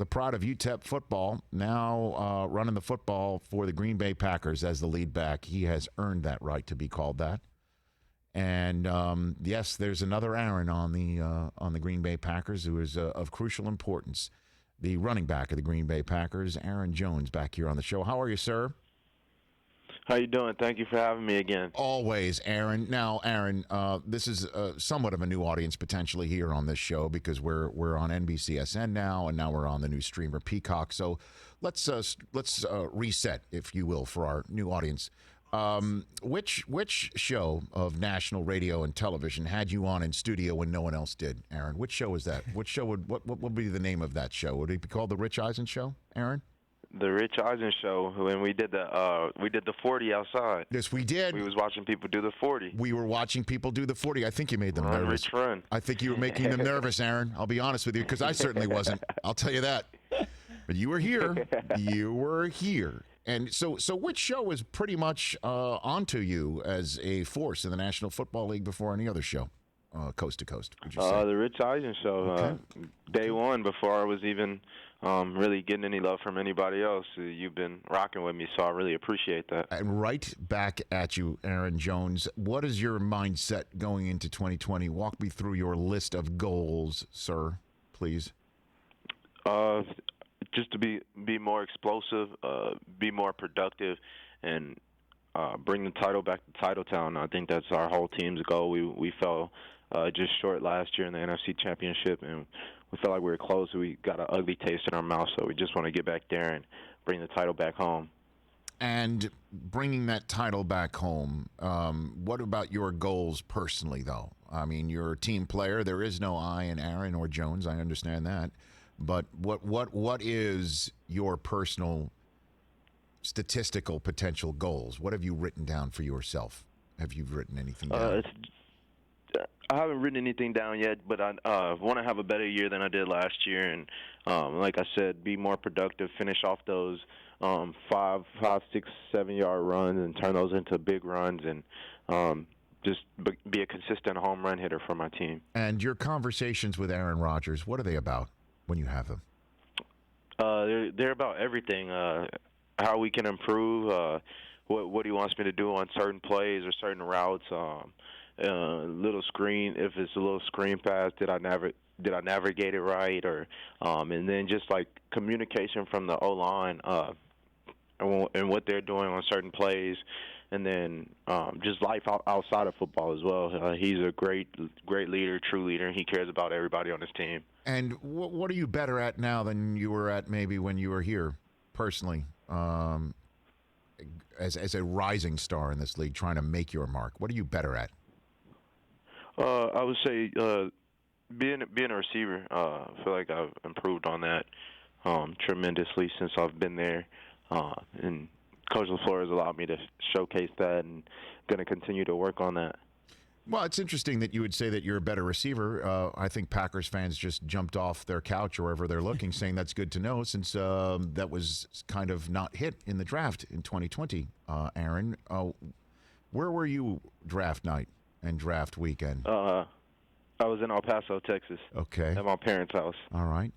the pride of UTEP football, now running the football for the Green Bay Packers as the lead back. He has earned that right to be called that. And yes, there's another Aaron on the Green Bay Packers who is of crucial importance. The running back of the Green Bay Packers, Aaron Jones, back here on the show. How are you, sir? How you doing? Thank you for having me again. Always, Aaron. Now, Aaron, this is somewhat of a new audience potentially here on this show because we're on NBCSN now, and now we're on the new streamer Peacock. So let's reset, if you will, for our new audience. Which show of national radio and television had you on in studio when no one else did, Aaron? Which show was that? Which show what would be the name of that show? Would it be called the Rich Eisen Show, Aaron? The Rich Eisen Show, when we did the 40 outside. Yes, we did. We was watching people do the 40. We were watching people do the 40. I think you made them nervous. Rich, run. I think you were making them nervous, Aaron. I'll be honest with you, because I certainly wasn't. I'll tell you that. But you were here. You were here. And so which show was pretty much onto you as a force in the National Football League before any other show, coast to coast? Would you say? The Rich Eisen Show. Okay. Day one, before I was even really getting any love from anybody else. You've been rocking with me, so I really appreciate that. And right back at you, Aaron Jones. What is your mindset going into 2020? Walk me through your list of goals, sir, please. Just to be more explosive, be more productive, and bring the title back to Titletown. I think that's our whole team's goal. We fell just short last year in the NFC Championship, and we felt like we were close. We got an ugly taste in our mouth, so we just want to get back there and bring the title back home. And bringing that title back home, what about your goals personally, though? I mean, you're a team player. There is no I in Aaron or Jones. I understand that. But what is your personal statistical potential goals? What have you written down for yourself? Have you written anything down? I haven't written anything down yet, but I want to have a better year than I did last year. And like I said, be more productive, finish off those 5, 6, 7-yard runs and turn those into big runs, and just be a consistent home run hitter for my team. And your conversations with Aaron Rodgers, what are they about when you have them? They're about everything. How we can improve, what he wants me to do on certain plays or certain routes. Little screen, if it's a little screen pass, did I navigate it right, or and then just like communication from the O-line and what they're doing on certain plays, and then just life outside of football as well. He's a great leader, true leader, and he cares about everybody on his team. And what are you better at now than you were at maybe when you were here personally, as a rising star in this league, trying to make your mark? What are you better at? I would say being a receiver. I feel like I've improved on that tremendously since I've been there, and Coach LaFleur has allowed me to showcase that, and going to continue to work on that. Well, it's interesting that you would say that you're a better receiver. I think Packers fans just jumped off their couch or wherever they're looking, saying that's good to know, since that was kind of not hit in the draft in 2020. Aaron, where were you draft night and draft weekend? I was in El Paso, Texas. Okay. At my parents' house. All right.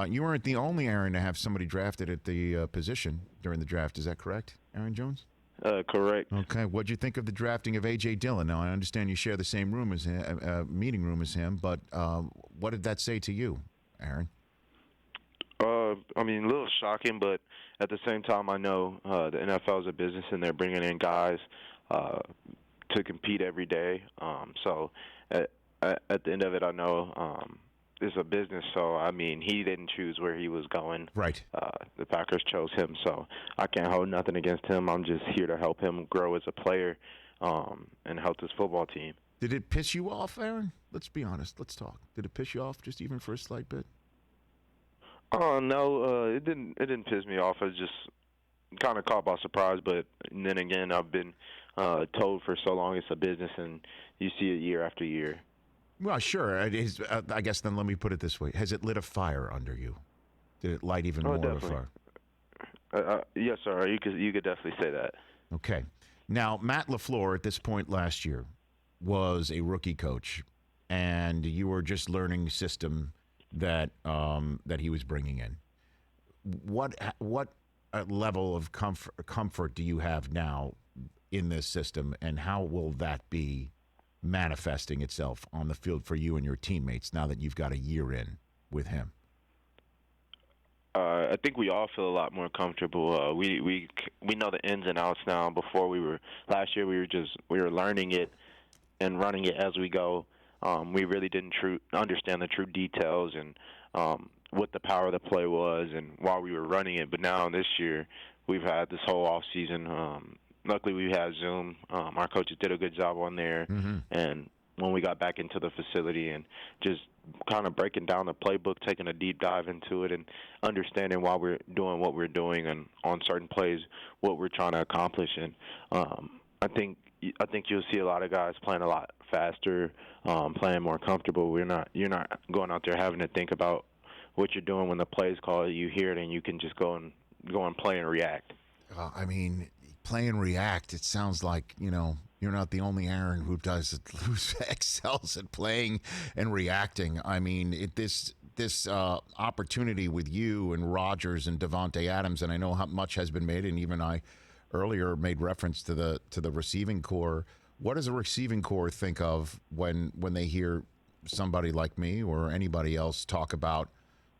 You weren't the only Aaron to have somebody drafted at the position during the draft. Is that correct, Aaron Jones? Correct. Okay. What'd you think of the drafting of A.J. Dillon? Now, I understand you share the same room as him, meeting room as him, but what did that say to you, Aaron? I mean, a little shocking, but at the same time, I know the NFL is a business, and they're bringing in guys to compete every day. So at the end of it, I know it's a business. So, I mean, he didn't choose where he was going. Right. The Packers chose him, so I can't hold nothing against him. I'm just here to help him grow as a player and help his football team. Did it piss you off, Aaron? Let's be honest. Let's talk. Did it piss you off just even for a slight bit? Oh, no, it didn't piss me off. I was just kind of caught by surprise, but then again, I've been told for so long it's a business, and you see it year after year. Well, sure. It is, I guess then let me put it this way. Has it lit a fire under you? Did it light even more definitely. of a fire? Yes, sir. You could definitely say that. Okay. Now, Matt LaFleur at this point last year was a rookie coach, and you were just learning the system that he was bringing in. what level of comfort do you have now in this system, and how will that be manifesting itself on the field for you and your teammates now that you've got a year in with him? I think we all feel a lot more comfortable. We know the ins and outs now. Before last year we were learning it and running it as we go. We really didn't understand the true details and what the power of the play was and why we were running it. But now this year we've had this whole off season. Luckily we had Zoom. Our coaches did a good job on there, and when we got back into the facility and just kind of breaking down the playbook, taking a deep dive into it and understanding why we're doing what we're doing and on certain plays what we're trying to accomplish. And I think you'll see a lot of guys playing a lot faster, playing more comfortable. You're not going out there having to think about what you're doing when the play's called. You hear it and you can just go and play and react. I mean, play and react. It sounds like, you're not the only Aaron who excels at playing and reacting. I mean, this opportunity with you and Rodgers and Davante Adams, and I know how much has been made, and even I earlier made reference to the receiving core. What does a receiving core think of when they hear somebody like me or anybody else talk about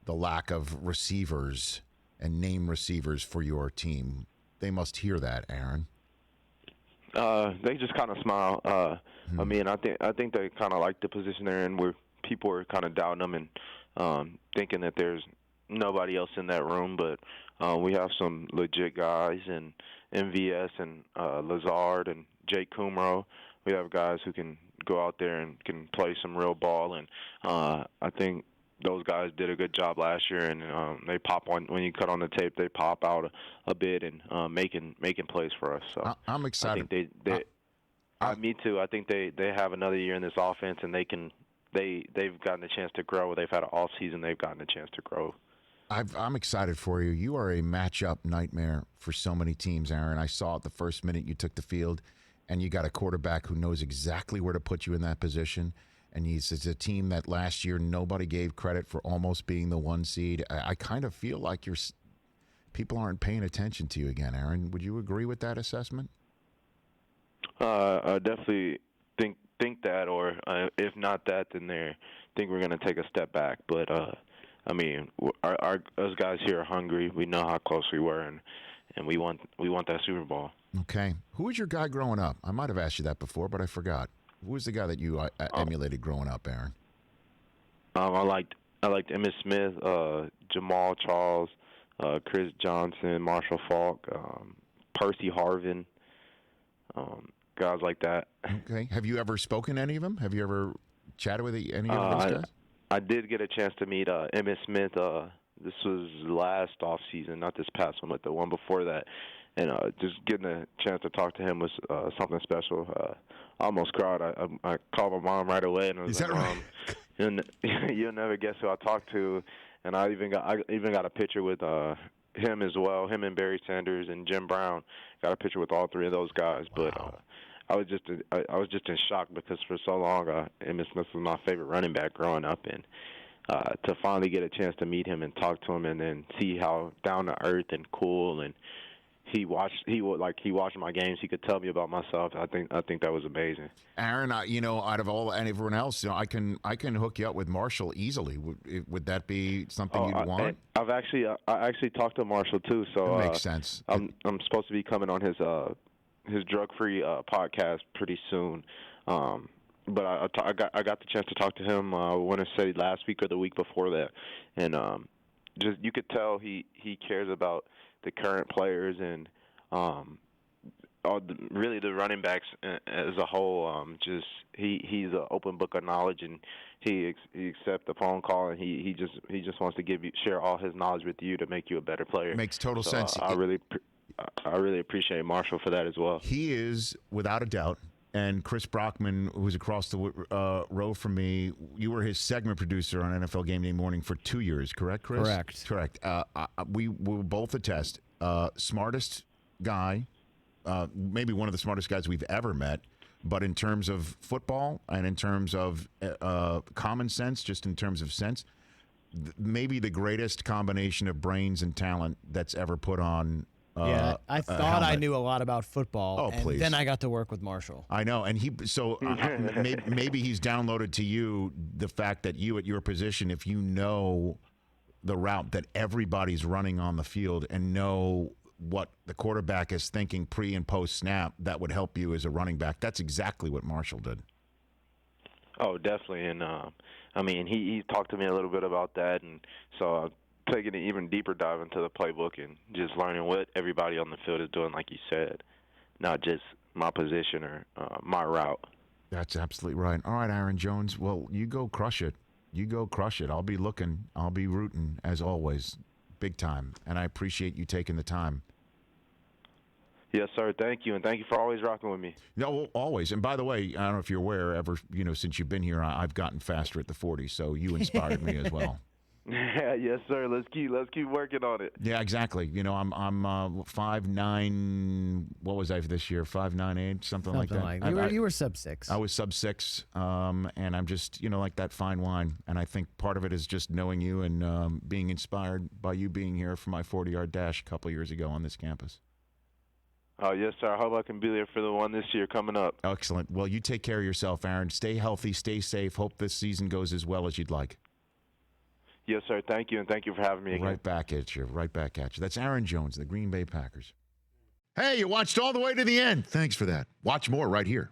the lack of receivers and name receivers for your team? They must hear that, Aaron. They just kind of smile. I mean, I think they kind of like the position they're in, where people are kind of doubting them and thinking that there's nobody else in that room. But we have some legit guys, and MVS and Lazard and Jake Kumro. We have guys who can go out there and can play some real ball, and I think those guys did a good job last year, and they pop on when you cut on the tape. They pop out a bit and making plays for us. So I'm excited. I think me too. I think they have another year in this offense, and they've gotten a chance to grow. They've had an off season. They've gotten a chance to grow. I'm excited for you. You are a matchup nightmare for so many teams, Aaron. I saw it the first minute you took the field, and you got a quarterback who knows exactly where to put you in that position. And it's a team that last year nobody gave credit for almost being the 1 seed. I kind of feel like people aren't paying attention to you again, Aaron. Would you agree with that assessment? I definitely think that, or if not that, then they think we're going to take a step back. But I mean, us guys here are hungry. We know how close we were, and we want that Super Bowl. Okay. Who was your guy growing up? I might have asked you that before, but I forgot. Who was the guy that you emulated growing up, Aaron? I liked Emmitt Smith, Jamal Charles, Chris Johnson, Marshall Faulk, Percy Harvin, guys like that. Okay. Have you ever spoken to any of them? Have you ever chatted with any of those guys? I did get a chance to meet Emmitt Smith. This was last off season, not this past one, but the one before that. And just getting a chance to talk to him was something special. I almost cried. I called my mom right away, and I was like, "Mom, you'll never guess who I talked to." And I even got a picture with him as well. Him and Barry Sanders and Jim Brown. Got a picture with all three of those guys. Wow. But I was just in shock because for so long, Emmitt Smith was my favorite running back growing up, and to finally get a chance to meet him and talk to him, and then see how down to earth and cool and he watched my games. He could tell me about myself. I think that was amazing. Aaron, out of all and everyone else, I can hook you up with Marshall easily. Would that be something you'd want? I actually talked to Marshall too. So that makes sense. I'm supposed to be coming on his drug-free podcast pretty soon. But I got the chance to talk to him. I want to say last week or the week before that, and just you could tell he cares about the current players and really the running backs as a whole. He's an open book of knowledge, and he accepts the phone call, and he just wants to share all his knowledge with you to make you a better player. Makes total sense. I really appreciate Marshall for that as well. He is without a doubt. And Chris Brockman, who's across the row from me, you were his segment producer on NFL Game Day Morning for 2 years, correct, Chris? Correct. We will both attest. Smartest guy, maybe one of the smartest guys we've ever met. But in terms of football and in terms of common sense, just in terms of sense, maybe the greatest combination of brains and talent that's ever put on. I thought I knew a lot about football. Oh, and please. Then I got to work with Marshall. I know, and maybe he's downloaded to you the fact that you at your position, if you know the route that everybody's running on the field and know what the quarterback is thinking pre and post snap, that would help you as a running back. That's exactly what Marshall did. Oh, definitely, and I mean, he talked to me a little bit about that, and so taking an even deeper dive into the playbook and just learning what everybody on the field is doing, like you said, not just my position or my route. That's absolutely right. All right, Aaron Jones. Well, you go crush it. You go crush it. I'll be looking. I'll be rooting, as always, big time. And I appreciate you taking the time. Yes, sir. Thank you, and thank you for always rocking with me. No, always. And by the way, I don't know if you're aware, since you've been here, I've gotten faster at the 40, so you inspired me as well. Yes, sir. Let's keep working on it. Yeah, exactly. I'm 5'9". What was I this year? 5'9", something like that. You were sub-6. I was sub-6, and I'm just like that fine wine. And I think part of it is just knowing you and being inspired by you being here for my 40-yard dash a couple years ago on this campus. Oh, yes, sir. I hope I can be there for the one this year coming up. Excellent. Well, you take care of yourself, Aaron. Stay healthy, stay safe. Hope this season goes as well as you'd like. Yes, sir. Thank you, and thank you for having me again. Right back at you. That's Aaron Jones, the Green Bay Packers. Hey, you watched all the way to the end. Thanks for that. Watch more right here.